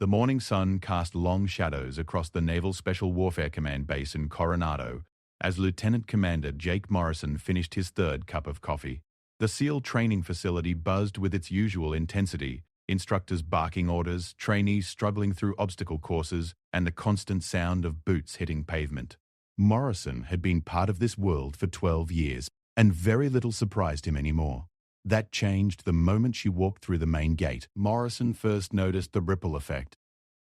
The morning sun cast long shadows across the Naval Special Warfare Command base in Coronado as Lieutenant Commander Jake Morrison finished his third cup of coffee. The SEAL training facility buzzed with its usual intensity, instructors barking orders, trainees struggling through obstacle courses, and the constant sound of boots hitting pavement. Morrison had been part of this world for 12 years, and very little surprised him anymore. That changed the moment she walked through the main gate. Morrison first noticed the ripple effect.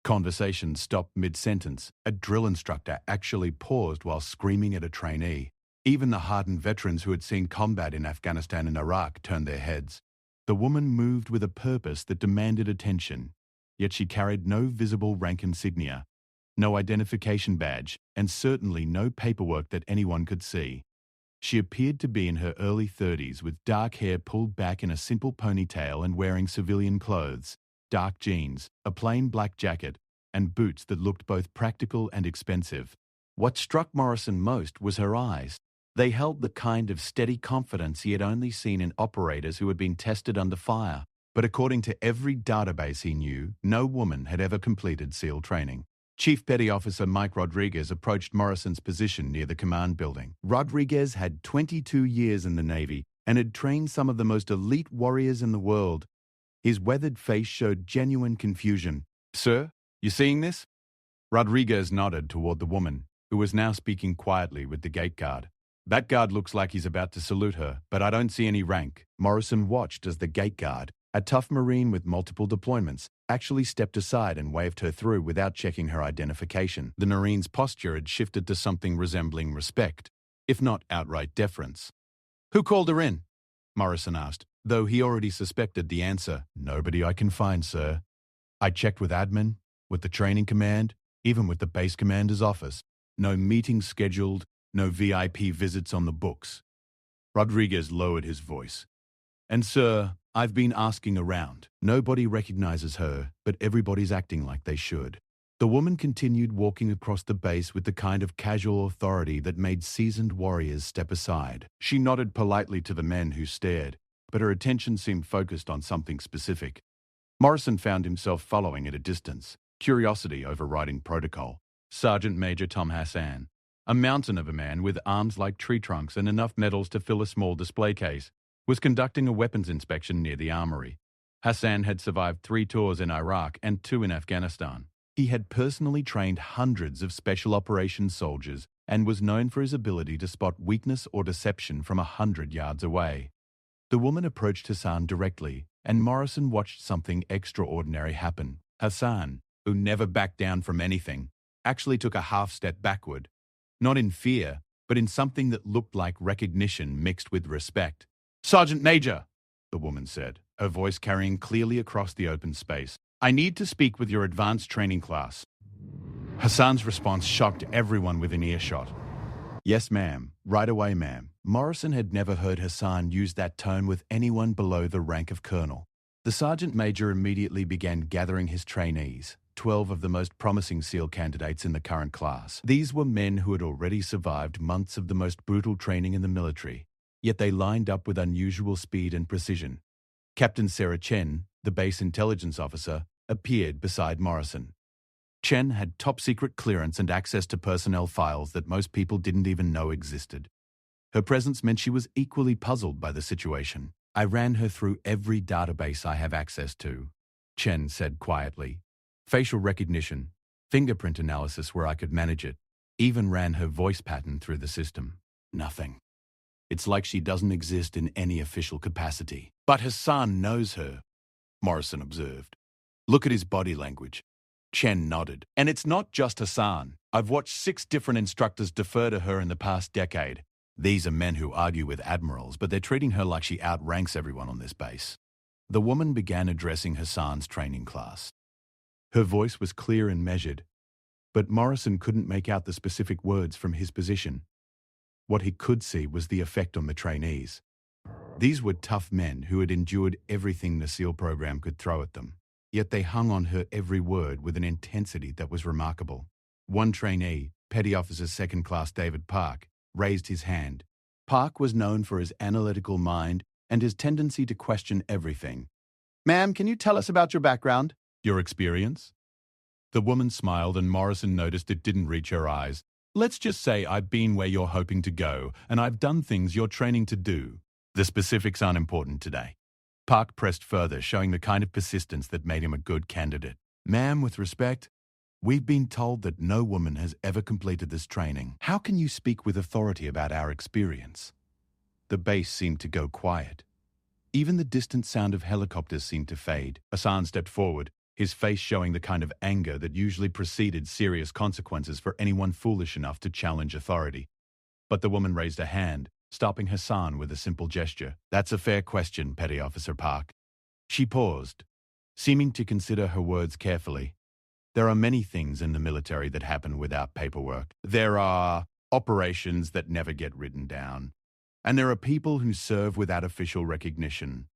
Conversations stopped mid-sentence. A drill instructor actually paused while screaming at a trainee. Even the hardened veterans who had seen combat in Afghanistan and Iraq turned their heads. The woman moved with a purpose that demanded attention, yet she carried no visible rank insignia, no identification badge, and certainly no paperwork that anyone could see. She appeared to be in her early 30s with dark hair pulled back in a simple ponytail and wearing civilian clothes, dark jeans, a plain black jacket, and boots that looked both practical and expensive. What struck Morrison most was her eyes. They held the kind of steady confidence he had only seen in operators who had been tested under fire. But according to every database he knew, no woman had ever completed SEAL training. Chief Petty Officer Mike Rodriguez approached Morrison's position near the command building. Rodriguez had 22 years in the Navy and had trained some of the most elite warriors in the world. His weathered face showed genuine confusion. "Sir, you seeing this?" Rodriguez nodded toward the woman, who was now speaking quietly with the gate guard. "That guard looks like he's about to salute her, but I don't see any rank." Morrison watched as the gate guard, a tough Marine with multiple deployments, actually stepped aside and waved her through without checking her identification. The Marine's posture had shifted to something resembling respect, if not outright deference. "Who called her in?" Morrison asked, though he already suspected the answer. "Nobody I can find, sir. I checked with admin, with the training command, even with the base commander's office. No meetings scheduled, no VIP visits on the books." Rodriguez lowered his voice. "And sir, I've been asking around. Nobody recognizes her, but everybody's acting like they should." The woman continued walking across the base with the kind of casual authority that made seasoned warriors step aside. She nodded politely to the men who stared, but her attention seemed focused on something specific. Morrison found himself following at a distance, curiosity overriding protocol. Sergeant Major Tom Hassan, a mountain of a man with arms like tree trunks and enough medals to fill a small display case, was conducting a weapons inspection near the armory. Hassan had survived 3 tours in Iraq and 2 in Afghanistan. He had personally trained hundreds of special operations soldiers and was known for his ability to spot weakness or deception from 100 yards away. The woman approached Hassan directly, and Morrison watched something extraordinary happen. Hassan, who never backed down from anything, actually took a half step backward, not in fear, but in something that looked like recognition mixed with respect. "Sergeant Major," the woman said, her voice carrying clearly across the open space, "I need to speak with your advanced training class." Hassan's response shocked everyone within earshot. "Yes, ma'am. Right away, ma'am." Morrison had never heard Hassan use that tone with anyone below the rank of colonel. The sergeant major immediately began gathering his trainees, 12 of the most promising SEAL candidates in the current class. These were men who had already survived months of the most brutal training in the military, yet they lined up with unusual speed and precision. Captain Sarah Chen, the base intelligence officer, appeared beside Morrison. Chen had top-secret clearance and access to personnel files that most people didn't even know existed. Her presence meant she was equally puzzled by the situation. "I ran her through every database I have access to," Chen said quietly. "Facial recognition, fingerprint analysis where I could manage it, even ran her voice pattern through the system. Nothing. It's like she doesn't exist in any official capacity." "But Hassan knows her," Morrison observed. "Look at his body language." Chen nodded. "And it's not just Hassan. I've watched 6 different instructors defer to her in the past decade. These are men who argue with admirals, but they're treating her like she outranks everyone on this base." The woman began addressing Hassan's training class. Her voice was clear and measured, but Morrison couldn't make out the specific words from his position. What he could see was the effect on the trainees. These were tough men who had endured everything the SEAL program could throw at them. Yet they hung on her every word with an intensity that was remarkable. One trainee, Petty Officer Second Class David Park, raised his hand. Park was known for his analytical mind and his tendency to question everything. "Ma'am, can you tell us about your background?" "Your experience?" The woman smiled and Morrison noticed it didn't reach her eyes. Let's just say I've been where you're hoping to go, and I've done things you're training to do. The specifics aren't important today. Park pressed further, showing the kind of persistence that made him a good candidate. Ma'am, with respect, we've been told that no woman has ever completed this training. How can you speak with authority about our experience? The base seemed to go quiet. Even the distant sound of helicopters seemed to fade. Hassan stepped forward, his face showing the kind of anger that usually preceded serious consequences for anyone foolish enough to challenge authority. But the woman raised a hand, stopping Hassan with a simple gesture. That's a fair question, Petty Officer Park. She paused, seeming to consider her words carefully. There are many things in the military that happen without paperwork. There are operations that never get written down. And there are people who serve without official recognition.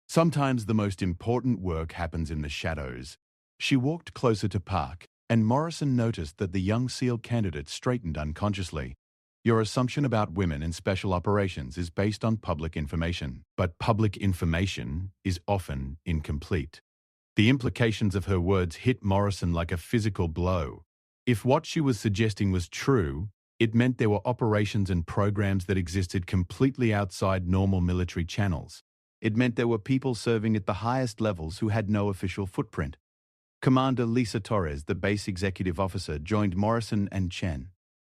Sometimes the most important work happens in the shadows. She walked closer to Park, and Morrison noticed that the young SEAL candidate straightened unconsciously. Your assumption about women in special operations is based on public information, but public information is often incomplete. The implications of her words hit Morrison like a physical blow. If what she was suggesting was true, it meant there were operations and programs that existed completely outside normal military channels. It meant there were people serving at the highest levels who had no official footprint. Commander Lisa Torres, the base executive officer, joined Morrison and Chen.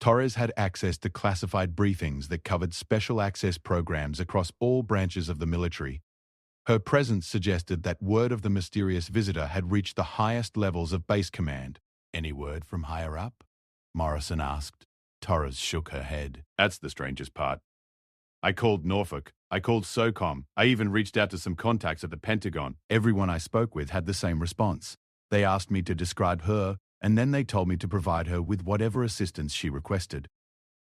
Torres had access to classified briefings that covered special access programs across all branches of the military. Her presence suggested that word of the mysterious visitor had reached the highest levels of base command. Any word from higher up? Morrison asked. Torres shook her head. That's the strangest part. I called Norfolk. I called SOCOM. I even reached out to some contacts at the Pentagon. Everyone I spoke with had the same response. They asked me to describe her, and then they told me to provide her with whatever assistance she requested.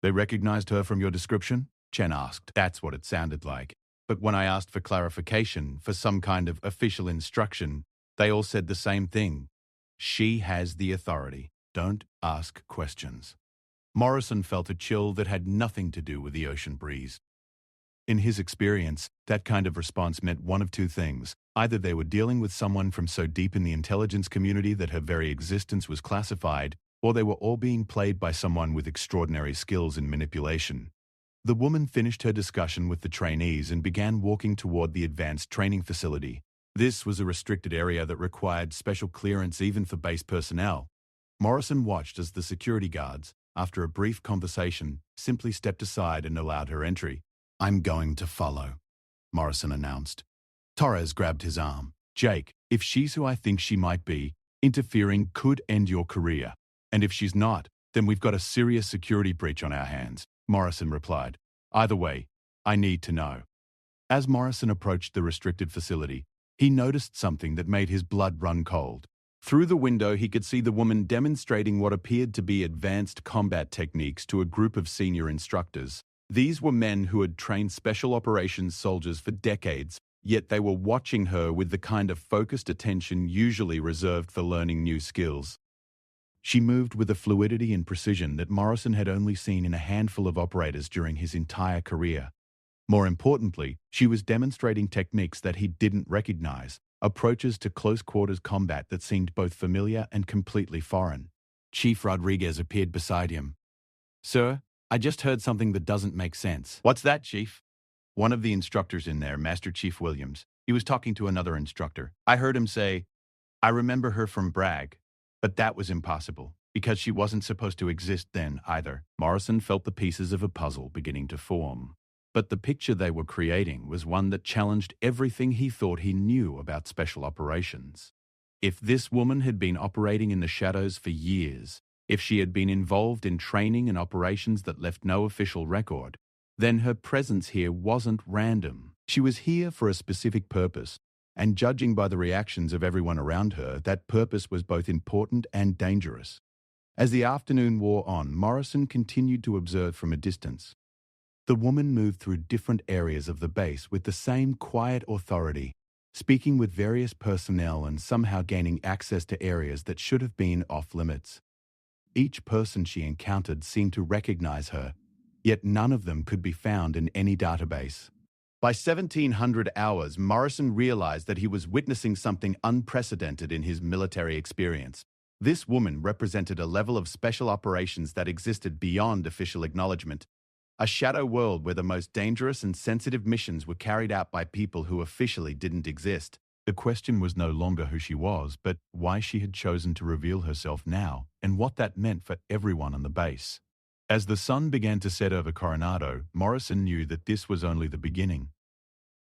They recognized her from your description? Chen asked. That's what it sounded like. But when I asked for clarification, for some kind of official instruction, they all said the same thing. She has the authority. Don't ask questions. Morrison felt a chill that had nothing to do with the ocean breeze. In his experience, that kind of response meant one of two things. Either they were dealing with someone from so deep in the intelligence community that her very existence was classified, or they were all being played by someone with extraordinary skills in manipulation. The woman finished her discussion with the trainees and began walking toward the advanced training facility. This was a restricted area that required special clearance even for base personnel. Morrison watched as the security guards, after a brief conversation, simply stepped aside and allowed her entry. I'm going to follow, Morrison announced. Torres grabbed his arm. Jake, if she's who I think she might be, interfering could end your career. And if she's not, then we've got a serious security breach on our hands, Morrison replied. Either way, I need to know. As Morrison approached the restricted facility, he noticed something that made his blood run cold. Through the window, he could see the woman demonstrating what appeared to be advanced combat techniques to a group of senior instructors. These were men who had trained special operations soldiers for decades, yet they were watching her with the kind of focused attention usually reserved for learning new skills. She moved with a fluidity and precision that Morrison had only seen in a handful of operators during his entire career. More importantly, she was demonstrating techniques that he didn't recognize, approaches to close-quarters combat that seemed both familiar and completely foreign. Chief Rodriguez appeared beside him. Sir, I just heard something that doesn't make sense. What's that, Chief? One of the instructors in there, Master Chief Williams, he was talking to another instructor. I heard him say, I remember her from Bragg, but that was impossible, because she wasn't supposed to exist then either. Morrison felt the pieces of a puzzle beginning to form. But the picture they were creating was one that challenged everything he thought he knew about special operations. If this woman had been operating in the shadows for years, if she had been involved in training and operations that left no official record, then her presence here wasn't random. She was here for a specific purpose, and judging by the reactions of everyone around her, that purpose was both important and dangerous. As the afternoon wore on, Morrison continued to observe from a distance. The woman moved through different areas of the base with the same quiet authority, speaking with various personnel and somehow gaining access to areas that should have been off-limits. Each person she encountered seemed to recognize her, yet none of them could be found in any database. By 1700 hours, Morrison realized that he was witnessing something unprecedented in his military experience. This woman represented a level of special operations that existed beyond official acknowledgement, a shadow world where the most dangerous and sensitive missions were carried out by people who officially didn't exist. The question was no longer who she was, but why she had chosen to reveal herself now, and what that meant for everyone on the base. As the sun began to set over Coronado, Morrison knew that this was only the beginning.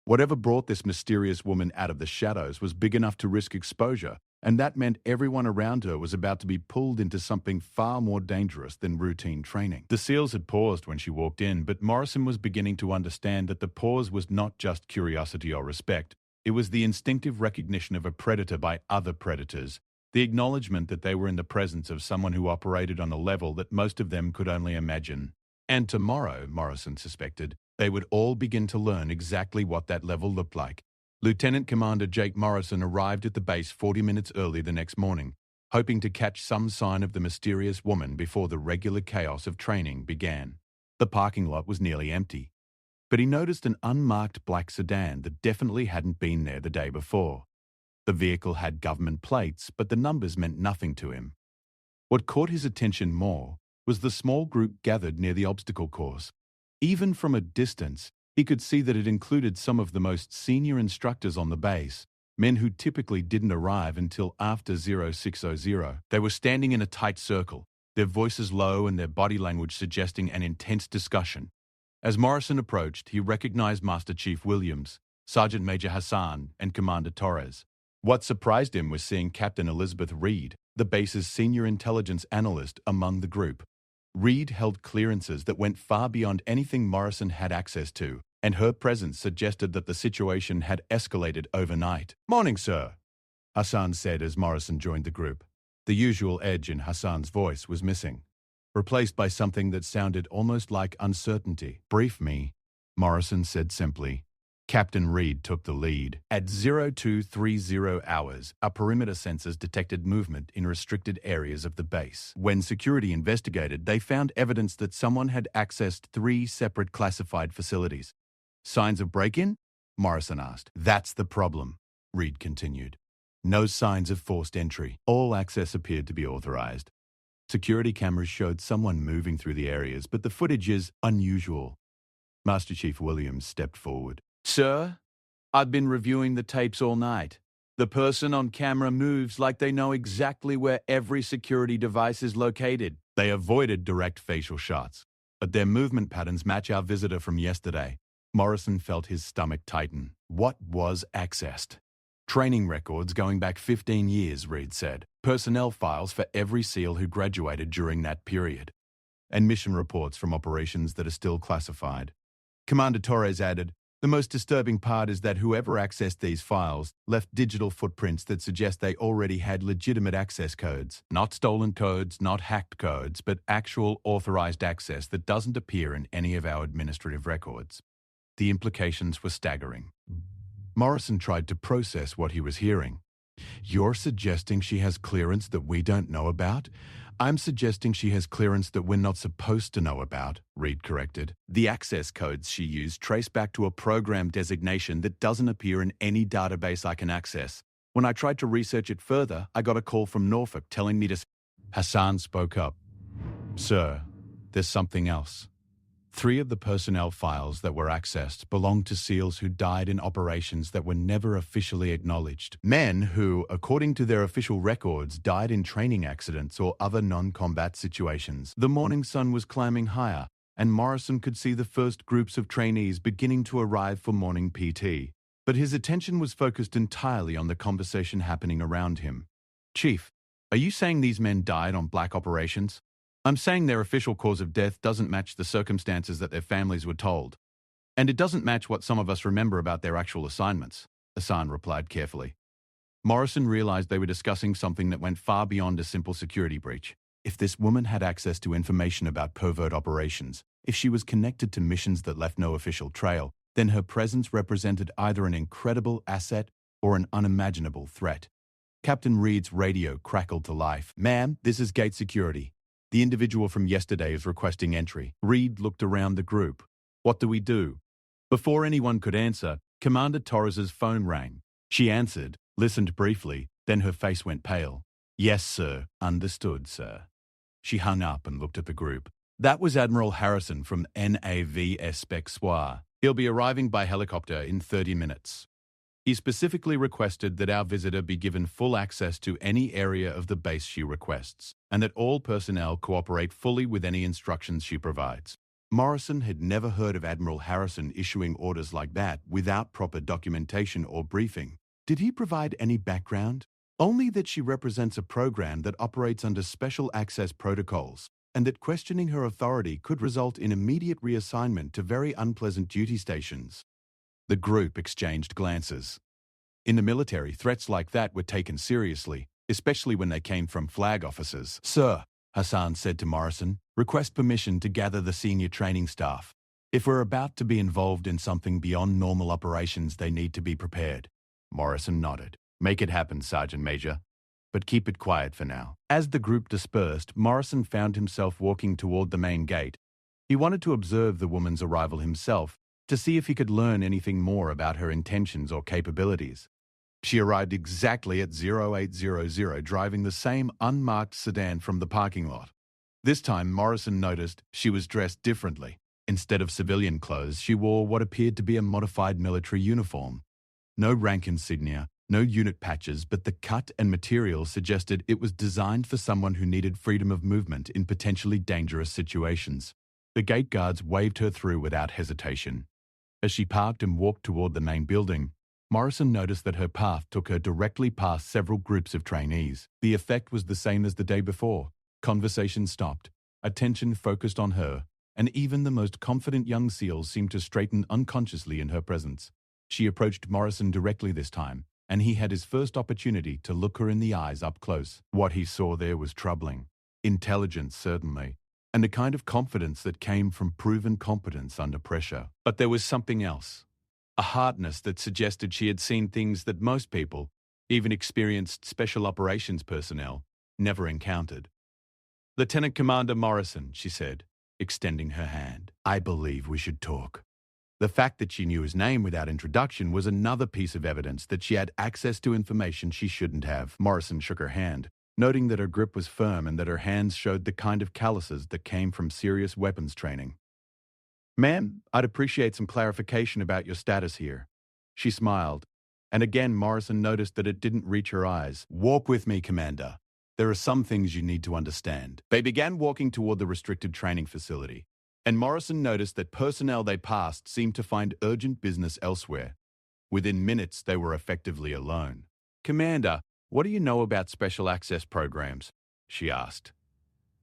Whatever brought this mysterious woman out of the shadows was big enough to risk exposure, and that meant everyone around her was about to be pulled into something far more dangerous than routine training. The SEALs had paused when she walked in, but Morrison was beginning to understand that the pause was not just curiosity or respect. It was the instinctive recognition of a predator by other predators, the acknowledgement that they were in the presence of someone who operated on a level that most of them could only imagine. And tomorrow, Morrison suspected, they would all begin to learn exactly what that level looked like. Lieutenant Commander Jake Morrison arrived at the base 40 minutes early the next morning, hoping to catch some sign of the mysterious woman before the regular chaos of training began. The parking lot was nearly empty, but he noticed an unmarked black sedan that definitely hadn't been there the day before. The vehicle had government plates, but the numbers meant nothing to him. What caught his attention more was the small group gathered near the obstacle course. Even from a distance, he could see that it included some of the most senior instructors on the base, men who typically didn't arrive until after 0600. They were standing in a tight circle, their voices low and their body language suggesting an intense discussion. As Morrison approached, he recognized Master Chief Williams, Sergeant Major Hassan, and Commander Torres. What surprised him was seeing Captain Elizabeth Reed, the base's senior intelligence analyst, among the group. Reed held clearances that went far beyond anything Morrison had access to, and her presence suggested that the situation had escalated overnight. "Morning, sir," Hassan said as Morrison joined the group. The usual edge in Hassan's voice was missing, replaced by something that sounded almost like uncertainty. "Brief me," Morrison said simply. Captain Reed took the lead. At 0230 hours, our perimeter sensors detected movement in restricted areas of the base. When security investigated, they found evidence that someone had accessed 3 separate classified facilities. "Signs of break-in?" Morrison asked. "That's the problem," Reed continued. "No signs of forced entry. All access appeared to be authorized. Security cameras showed someone moving through the areas, but the footage is unusual." Master Chief Williams stepped forward. "Sir, I've been reviewing the tapes all night. The person on camera moves like they know exactly where every security device is located." They avoided direct facial shots, but their movement patterns match our visitor from yesterday. Morrison felt his stomach tighten. What was accessed? "Training records going back 15 years, Reed said. "Personnel files for every SEAL who graduated during that period. And mission reports from operations that are still classified." Commander Torres added, "The most disturbing part is that whoever accessed these files left digital footprints that suggest they already had legitimate access codes. Not stolen codes, not hacked codes, but actual authorized access that doesn't appear in any of our administrative records." The implications were staggering. Morrison tried to process what he was hearing. "You're suggesting she has clearance that we don't know about?" "I'm suggesting she has clearance that we're not supposed to know about," Reed corrected. "The access codes she used trace back to a program designation that doesn't appear in any database I can access. When I tried to research it further, I got a call from Norfolk telling me to..." Hassan spoke up. "Sir, there's something else. 3 of the personnel files that were accessed belonged to SEALs who died in operations that were never officially acknowledged. Men who, according to their official records, died in training accidents or other non-combat situations." The morning sun was climbing higher, and Morrison could see the first groups of trainees beginning to arrive for morning PT. But his attention was focused entirely on the conversation happening around him. "Chief, are you saying these men died on black operations?" "I'm saying their official cause of death doesn't match the circumstances that their families were told. And it doesn't match what some of us remember about their actual assignments," Hassan replied carefully. Morrison realized they were discussing something that went far beyond a simple security breach. If this woman had access to information about covert operations, if she was connected to missions that left no official trail, then her presence represented either an incredible asset or an unimaginable threat. Captain Reed's radio crackled to life. "Ma'am, this is Gate Security. The individual from yesterday is requesting entry." Reed looked around the group. "What do we do?" Before anyone could answer, Commander Torres's phone rang. She answered, listened briefly, then her face went pale. Yes, sir. Understood, sir. She hung up and looked at the group. That was Admiral Harrison from NAVS Spec Soir. He'll be arriving by helicopter in 30 minutes. He specifically requested that our visitor be given full access to any area of the base she requests, and that all personnel cooperate fully with any instructions she provides. Morrison had never heard of Admiral Harrison issuing orders like that without proper documentation or briefing. Did he provide any background? Only that she represents a program that operates under special access protocols, and that questioning her authority could result in immediate reassignment to very unpleasant duty stations. The group exchanged glances. In the military, threats like that were taken seriously, especially when they came from flag officers. Sir, Hassan said to Morrison, request permission to gather the senior training staff. If we're about to be involved in something beyond normal operations, they need to be prepared. Morrison nodded. Make it happen, Sergeant Major. But keep it quiet for now. As the group dispersed, Morrison found himself walking toward the main gate. He wanted to observe the woman's arrival himself, to see if he could learn anything more about her intentions or capabilities. She arrived exactly at 0800, driving the same unmarked sedan from the parking lot. This time, Morrison noticed she was dressed differently. Instead of civilian clothes, she wore what appeared to be a modified military uniform. No rank insignia, no unit patches, but the cut and material suggested it was designed for someone who needed freedom of movement in potentially dangerous situations. The gate guards waved her through without hesitation. As she parked and walked toward the main building, Morrison noticed that her path took her directly past several groups of trainees. The effect was the same as the day before. Conversation stopped, attention focused on her, and even the most confident young SEALs seemed to straighten unconsciously in her presence. She approached Morrison directly this time, and he had his first opportunity to look her in the eyes up close. What he saw there was troubling. Intelligence, certainly, and a kind of confidence that came from proven competence under pressure. But there was something else. A hardness that suggested she had seen things that most people, even experienced special operations personnel, never encountered. Lieutenant Commander Morrison, she said, extending her hand. I believe we should talk. The fact that she knew his name without introduction was another piece of evidence that she had access to information she shouldn't have. Morrison shook her hand, noting that her grip was firm and that her hands showed the kind of calluses that came from serious weapons training. Ma'am, I'd appreciate some clarification about your status here. She smiled, and again Morrison noticed that it didn't reach her eyes. Walk with me, Commander. There are some things you need to understand. They began walking toward the restricted training facility, and Morrison noticed that personnel they passed seemed to find urgent business elsewhere. Within minutes, they were effectively alone. Commander, what do you know about special access programs? She asked.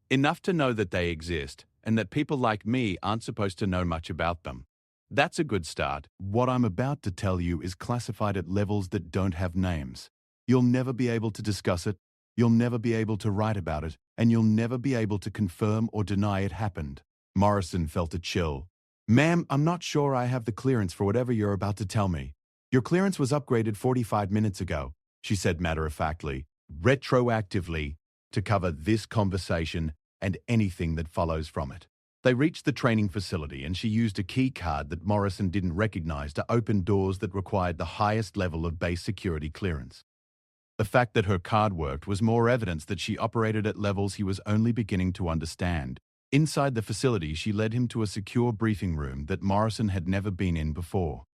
Enough to know that they exist, and that people like me aren't supposed to know much about them. That's a good start. What I'm about to tell you is classified at levels that don't have names. You'll never be able to discuss it, you'll never be able to write about it, and you'll never be able to confirm or deny it happened. Morrison felt a chill. Ma'am, I'm not sure I have the clearance for whatever you're about to tell me. Your clearance was upgraded 45 minutes ago, she said matter-of-factly, retroactively, to cover this conversation and anything that follows from it. They reached the training facility and she used a key card that Morrison didn't recognize to open doors that required the highest level of base security clearance. The fact that her card worked was more evidence that she operated at levels he was only beginning to understand. Inside the facility, she led him to a secure briefing room that Morrison had never been in before.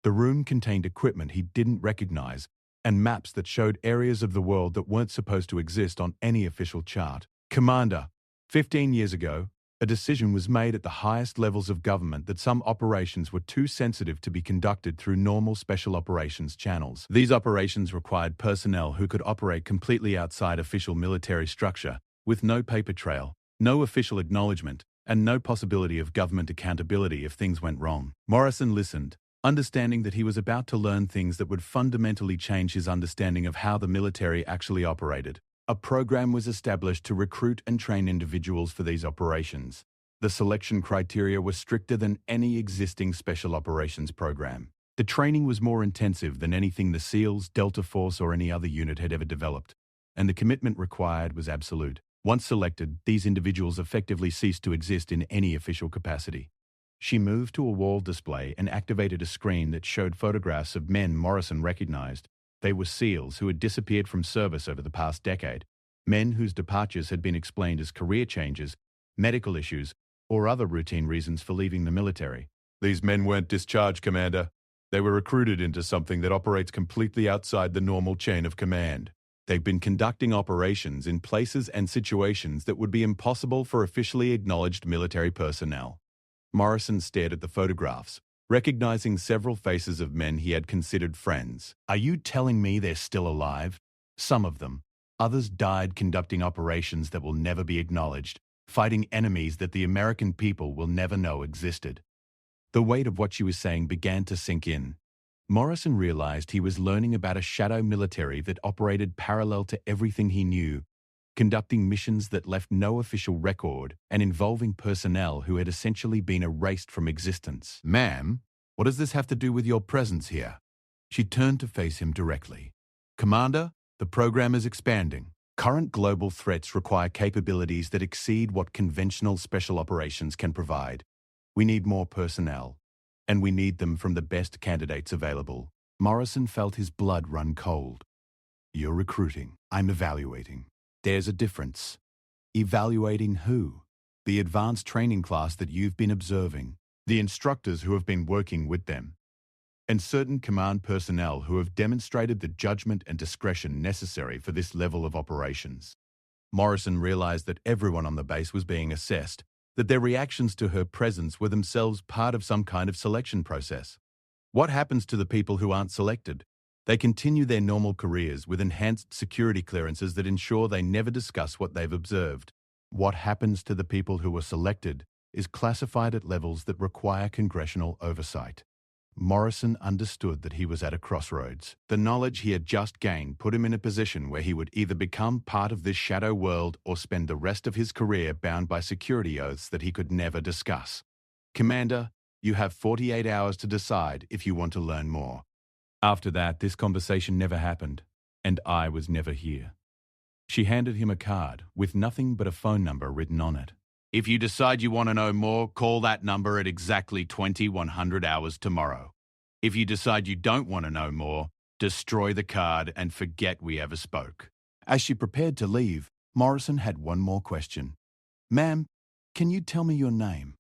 The room contained equipment he didn't recognize and maps that showed areas of the world that weren't supposed to exist on any official chart. Commander, 15 years ago, a decision was made at the highest levels of government that some operations were too sensitive to be conducted through normal special operations channels. These operations required personnel who could operate completely outside official military structure, with no paper trail, no official acknowledgement, and no possibility of government accountability if things went wrong. Morrison listened, understanding that he was about to learn things that would fundamentally change his understanding of how the military actually operated. A program was established to recruit and train individuals for these operations. The selection criteria were stricter than any existing special operations program. The training was more intensive than anything the SEALs, Delta Force, or any other unit had ever developed, and the commitment required was absolute. Once selected, these individuals effectively ceased to exist in any official capacity. She moved to a wall display and activated a screen that showed photographs of men Morrison recognized. They were SEALs who had disappeared from service over the past decade. Men whose departures had been explained as career changes, medical issues, or other routine reasons for leaving the military. These men weren't discharged, Commander. They were recruited into something that operates completely outside the normal chain of command. They've been conducting operations in places and situations that would be impossible for officially acknowledged military personnel. Morrison stared at the photographs, recognizing several faces of men he had considered friends. Are you telling me they're still alive? Some of them. Others died conducting operations that will never be acknowledged, fighting enemies that the American people will never know existed. The weight of what she was saying began to sink in. Morrison realized he was learning about a shadow military that operated parallel to everything he knew, conducting missions that left no official record and involving personnel who had essentially been erased from existence. Ma'am, what does this have to do with your presence here? She turned to face him directly. Commander, the program is expanding. Current global threats require capabilities that exceed what conventional special operations can provide. We need more personnel, and we need them from the best candidates available. Morrison felt his blood run cold. You're recruiting. I'm evaluating. There's a difference. Evaluating who? The advanced training class that you've been observing, the instructors who have been working with them, and certain command personnel who have demonstrated the judgment and discretion necessary for this level of operations. Morrison realized that everyone on the base was being assessed, that their reactions to her presence were themselves part of some kind of selection process. What happens to the people who aren't selected? They continue their normal careers with enhanced security clearances that ensure they never discuss what they've observed. What happens to the people who are selected is classified at levels that require congressional oversight. Morrison understood that he was at a crossroads. The knowledge he had just gained put him in a position where he would either become part of this shadow world or spend the rest of his career bound by security oaths that he could never discuss. Commander, you have 48 hours to decide if you want to learn more. After that, this conversation never happened, and I was never here. She handed him a card with nothing but a phone number written on it. If you decide you want to know more, call that number at exactly 2100 hours tomorrow. If you decide you don't want to know more, destroy the card and forget we ever spoke. As she prepared to leave, Morrison had one more question. Ma'am, can you tell me your name?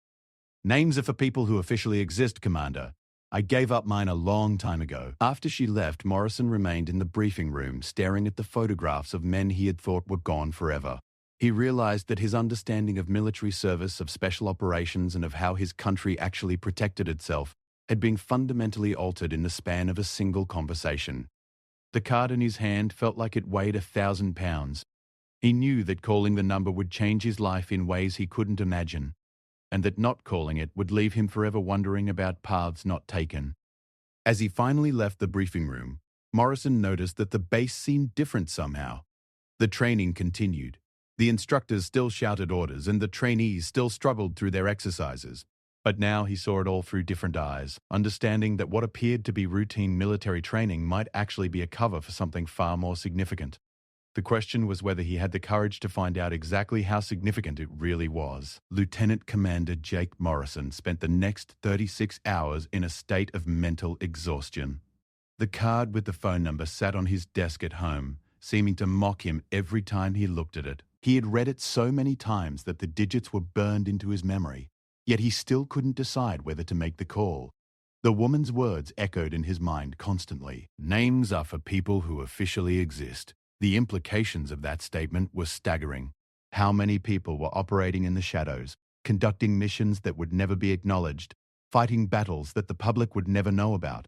Names are for people who officially exist, Commander. I gave up mine a long time ago. After she left, Morrison remained in the briefing room, staring at the photographs of men he had thought were gone forever. He realized that his understanding of military service, of special operations, and of how his country actually protected itself had been fundamentally altered in the span of a single conversation. The card in his hand felt like it weighed 1,000 pounds. He knew that calling the number would change his life in ways he couldn't imagine, and that not calling it would leave him forever wondering about paths not taken. As he finally left the briefing room, Morrison noticed that the base seemed different somehow. The training continued. The instructors still shouted orders and the trainees still struggled through their exercises. But now he saw it all through different eyes, understanding that what appeared to be routine military training might actually be a cover for something far more significant. The question was whether he had the courage to find out exactly how significant it really was. Lieutenant Commander Jake Morrison spent the next 36 hours in a state of mental exhaustion. The card with the phone number sat on his desk at home, seeming to mock him every time he looked at it. He had read it so many times that the digits were burned into his memory, yet he still couldn't decide whether to make the call. The woman's words echoed in his mind constantly. Names are for people who officially exist. The implications of that statement were staggering. How many people were operating in the shadows, conducting missions that would never be acknowledged, fighting battles that the public would never know about?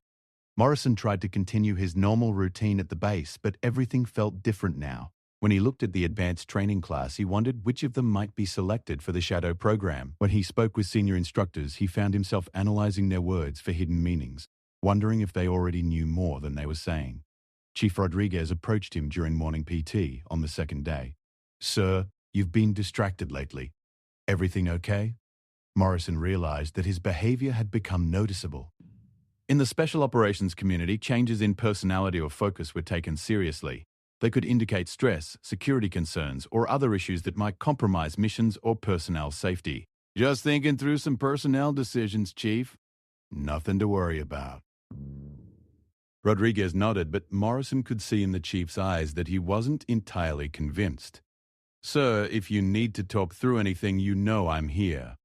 Morrison tried to continue his normal routine at the base, but everything felt different now. When he looked at the advanced training class, he wondered which of them might be selected for the shadow program. When he spoke with senior instructors, he found himself analyzing their words for hidden meanings, wondering if they already knew more than they were saying. Chief Rodriguez approached him during morning PT on the second day. Sir, you've been distracted lately. Everything okay? Morrison realized that his behavior had become noticeable. In the special operations community, changes in personality or focus were taken seriously. They could indicate stress, security concerns, or other issues that might compromise missions or personnel safety. Just thinking through some personnel decisions, Chief. Nothing to worry about. Rodriguez nodded, but Morrison could see in the chief's eyes that he wasn't entirely convinced. Sir, if you need to talk through anything, you know I'm here.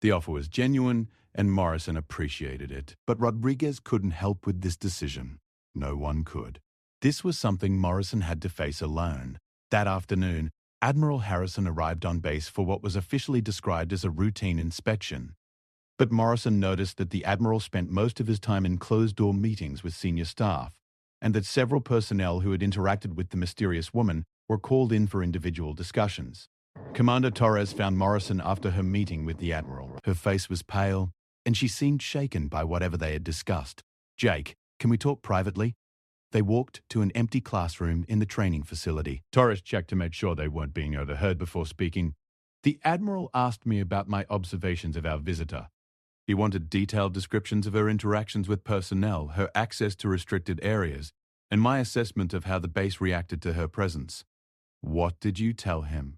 The offer was genuine, and Morrison appreciated it. But Rodriguez couldn't help with this decision. No one could. This was something Morrison had to face alone. That afternoon, Admiral Harrison arrived on base for what was officially described as a routine inspection. But Morrison noticed that the Admiral spent most of his time in closed-door meetings with senior staff, and that several personnel who had interacted with the mysterious woman were called in for individual discussions. Commander Torres found Morrison after her meeting with the Admiral. Her face was pale, and she seemed shaken by whatever they had discussed. "Jake, can we talk privately?" They walked to an empty classroom in the training facility. Torres checked to make sure they weren't being overheard before speaking. "The Admiral asked me about my observations of our visitor. He wanted detailed descriptions of her interactions with personnel, her access to restricted areas, and my assessment of how the base reacted to her presence." "What did you tell him?"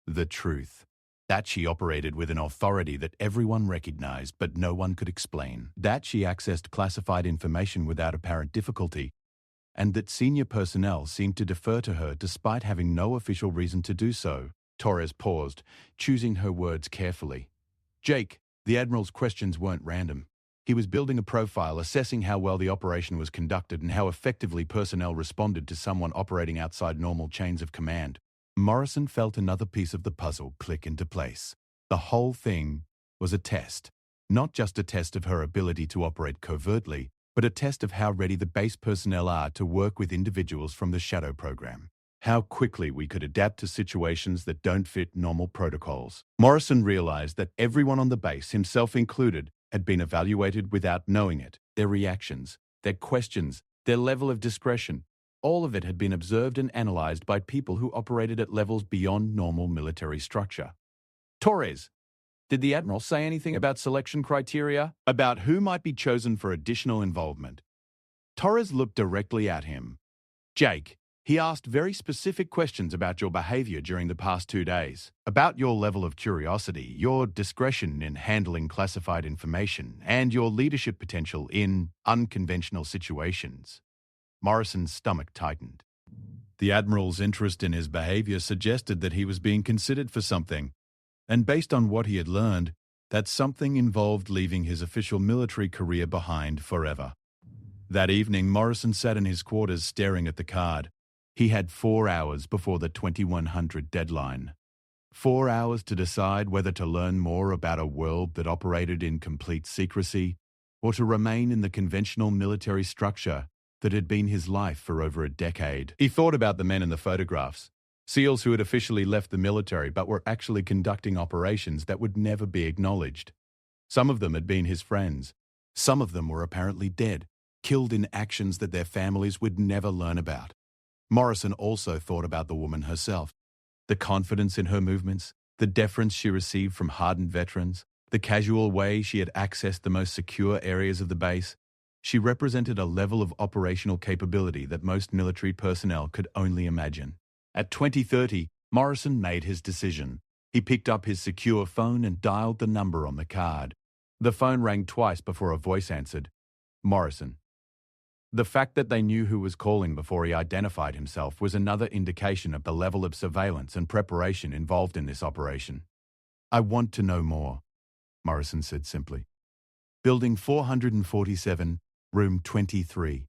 "The truth. That she operated with an authority that everyone recognized but no one could explain. That she accessed classified information without apparent difficulty. And that senior personnel seemed to defer to her despite having no official reason to do so." Torres paused, choosing her words carefully. "Jake, the Admiral's questions weren't random. He was building a profile, assessing how well the operation was conducted and how effectively personnel responded to someone operating outside normal chains of command." Morrison felt another piece of the puzzle click into place. The whole thing was a test. Not just a test of her ability to operate covertly, but a test of how ready the base personnel are to work with individuals from the Shadow program. How quickly we could adapt to situations that don't fit normal protocols. Morrison realized that everyone on the base, himself included, had been evaluated without knowing it. Their reactions, their questions, their level of discretion, all of it had been observed and analyzed by people who operated at levels beyond normal military structure. "Torres, did the Admiral say anything about selection criteria? About who might be chosen for additional involvement?" Torres looked directly at him. "Jake, he asked very specific questions about your behavior during the past 2 days, about your level of curiosity, your discretion in handling classified information, and your leadership potential in unconventional situations." Morrison's stomach tightened. The Admiral's interest in his behavior suggested that he was being considered for something, and based on what he had learned, that something involved leaving his official military career behind forever. That evening, Morrison sat in his quarters staring at the card. He had 4 hours before the 2100 deadline. 4 hours to decide whether to learn more about a world that operated in complete secrecy, or to remain in the conventional military structure that had been his life for over a decade. He thought about the men in the photographs, SEALs who had officially left the military but were actually conducting operations that would never be acknowledged. Some of them had been his friends. Some of them were apparently dead, killed in actions that their families would never learn about. Morrison also thought about the woman herself. The confidence in her movements, the deference she received from hardened veterans, the casual way she had accessed the most secure areas of the base. She represented a level of operational capability that most military personnel could only imagine. At 20:30, Morrison made his decision. He picked up his secure phone and dialed the number on the card. The phone rang twice before a voice answered. Morrison. The fact that they knew who was calling before he identified himself was another indication of the level of surveillance and preparation involved in this operation. "I want to know more," Morrison said simply. "Building 447, room 23.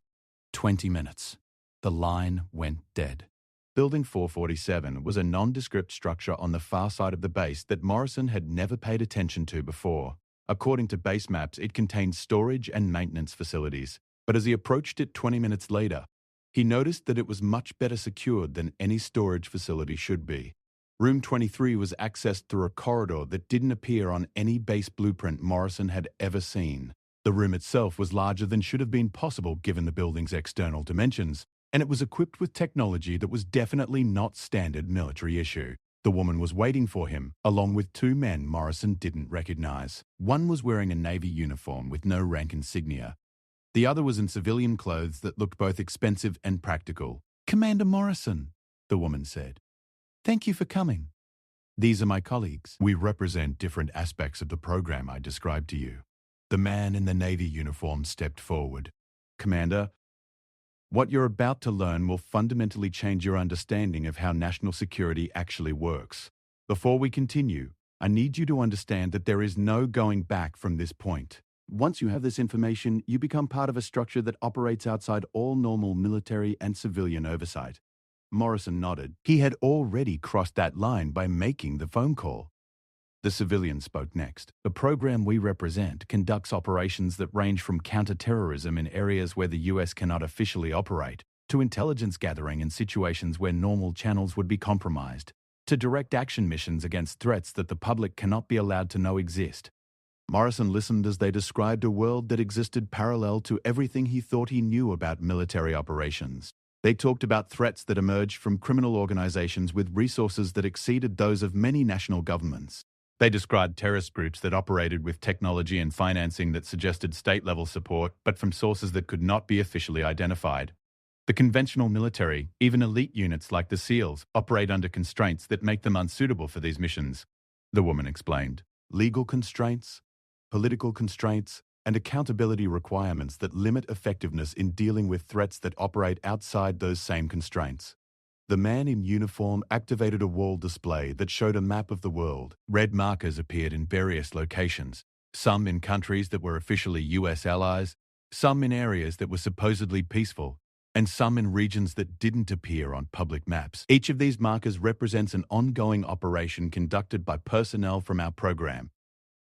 20 minutes. The line went dead. Building 447 was a nondescript structure on the far side of the base that Morrison had never paid attention to before. According to base maps, it contained storage and maintenance facilities, but as he approached it 20 minutes later, he noticed that it was much better secured than any storage facility should be. Room 23 was accessed through a corridor that didn't appear on any base blueprint Morrison had ever seen. The room itself was larger than should have been possible given the building's external dimensions, and it was equipped with technology that was definitely not standard military issue. The woman was waiting for him, along with 2 men Morrison didn't recognize. One was wearing a Navy uniform with no rank insignia. The other was in civilian clothes that looked both expensive and practical. "Commander Morrison," the woman said. "Thank you for coming. These are my colleagues. We represent different aspects of the program I described to you." The man in the Navy uniform stepped forward. "Commander, What you're about to learn will fundamentally change your understanding of how national security actually works. Before we continue, I need you to understand that there is no going back from this point. Once you have this information, you become part of a structure that operates outside all normal military and civilian oversight. Morrison nodded. He had already crossed that line by making the phone call. The civilian spoke next. The program we represent conducts operations that range from counter-terrorism in areas where the US cannot officially operate, to intelligence gathering in situations where normal channels would be compromised, to direct action missions against threats that the public cannot be allowed to know exist. Morrison listened as they described a world that existed parallel to everything he thought he knew about military operations. They talked about threats that emerged from criminal organizations with resources that exceeded those of many national governments. They described terrorist groups that operated with technology and financing that suggested state-level support, but from sources that could not be officially identified. The conventional military, even elite units like the SEALs, operate under constraints that make them unsuitable for these missions, the woman explained. Legal constraints, political constraints, and accountability requirements that limit effectiveness in dealing with threats that operate outside those same constraints. The man in uniform activated a wall display that showed a map of the world. Red markers appeared in various locations, some in countries that were officially US allies, some in areas that were supposedly peaceful, and some in regions that didn't appear on public maps. Each of these markers represents an ongoing operation conducted by personnel from our program.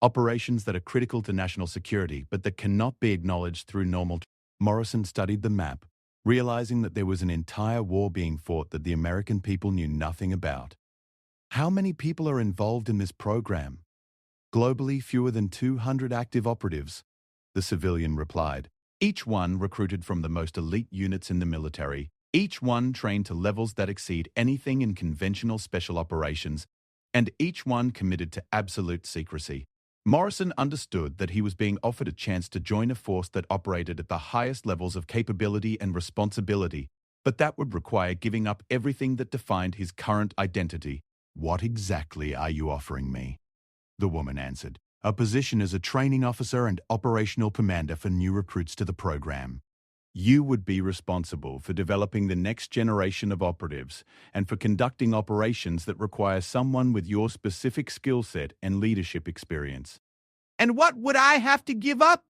Operations that are critical to national security but that cannot be acknowledged through normal. Morrison studied the map, realizing that there was an entire war being fought that the American people knew nothing about. How many people are involved in this program? Globally, fewer than 200 active operatives, the civilian replied. Each one recruited from the most elite units in the military, each one trained to levels that exceed anything in conventional special operations, and each one committed to absolute secrecy. Morrison understood that he was being offered a chance to join a force that operated at the highest levels of capability and responsibility, but that would require giving up everything that defined his current identity. What exactly are you offering me? The woman answered. A position as a training officer and operational commander for new recruits to the program. You would be responsible for developing the next generation of operatives and for conducting operations that require someone with your specific skill set and leadership experience. And what would I have to give up?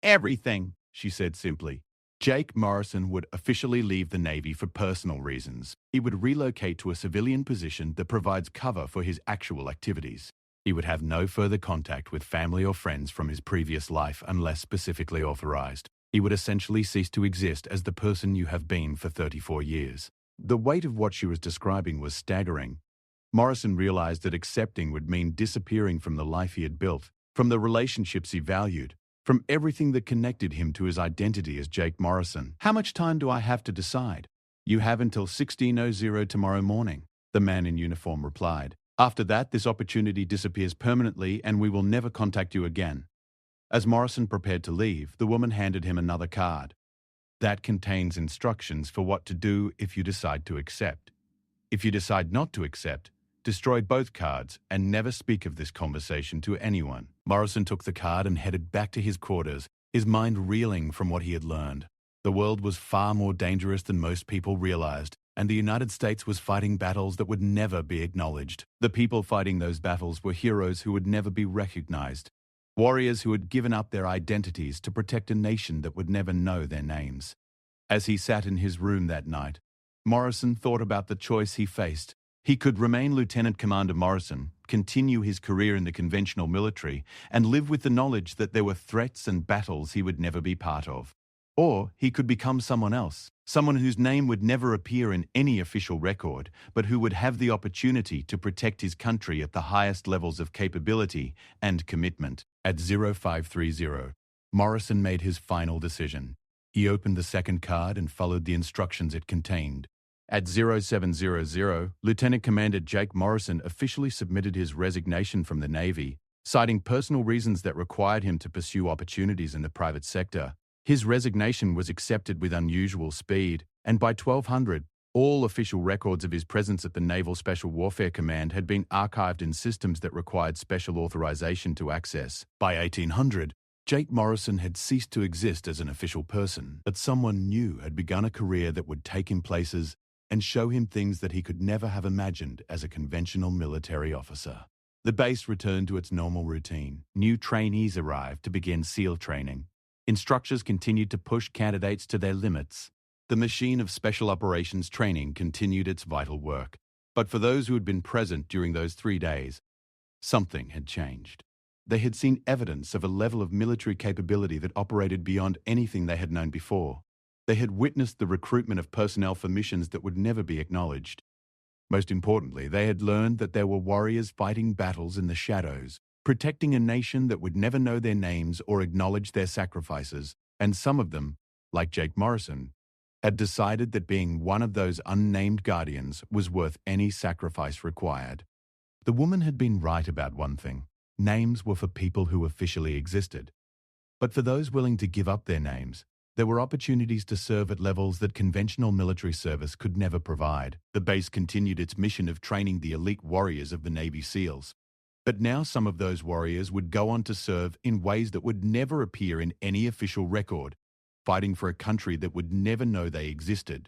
Everything, she said simply. Jake Morrison would officially leave the Navy for personal reasons. He would relocate to a civilian position that provides cover for his actual activities. He would have no further contact with family or friends from his previous life unless specifically authorized. He would essentially cease to exist as the person you have been for 34 years. The weight of what she was describing was staggering. Morrison realized that accepting would mean disappearing from the life he had built, from the relationships he valued, from everything that connected him to his identity as Jake Morrison. How much time do I have to decide? You have until 16:00 tomorrow morning, the man in uniform replied. After that, this opportunity disappears permanently and we will never contact you again. As Morrison prepared to leave, the woman handed him another card. That contains instructions for what to do if you decide to accept. If you decide not to accept, destroy both cards and never speak of this conversation to anyone. Morrison took the card and headed back to his quarters, his mind reeling from what he had learned. The world was far more dangerous than most people realized, and the United States was fighting battles that would never be acknowledged. The people fighting those battles were heroes who would never be recognized. Warriors who had given up their identities to protect a nation that would never know their names. As he sat in his room that night, Morrison thought about the choice he faced. He could remain Lieutenant Commander Morrison, continue his career in the conventional military, and live with the knowledge that there were threats and battles he would never be part of. Or he could become someone else, someone whose name would never appear in any official record, but who would have the opportunity to protect his country at the highest levels of capability and commitment. At 0530, Morrison made his final decision. He opened the second card and followed the instructions it contained. At 0700, Lieutenant Commander Jake Morrison officially submitted his resignation from the Navy, citing personal reasons that required him to pursue opportunities in the private sector. His resignation was accepted with unusual speed, and by 1200, all official records of his presence at the Naval Special Warfare Command had been archived in systems that required special authorization to access. By 1800, Jake Morrison had ceased to exist as an official person, but someone new had begun a career that would take him places and show him things that he could never have imagined as a conventional military officer. The base returned to its normal routine. New trainees arrived to begin SEAL training. Instructors continued to push candidates to their limits. The machine of special operations training continued its vital work. But for those who had been present during those 3 days, something had changed. They had seen evidence of a level of military capability that operated beyond anything they had known before. They had witnessed the recruitment of personnel for missions that would never be acknowledged. Most importantly, they had learned that there were warriors fighting battles in the shadows, protecting a nation that would never know their names or acknowledge their sacrifices, and some of them, like Jake Morrison, had decided that being one of those unnamed guardians was worth any sacrifice required. The woman had been right about one thing. Names were for people who officially existed. But for those willing to give up their names, there were opportunities to serve at levels that conventional military service could never provide. The base continued its mission of training the elite warriors of the Navy SEALs. But now some of those warriors would go on to serve in ways that would never appear in any official record, fighting for a country that would never know they existed.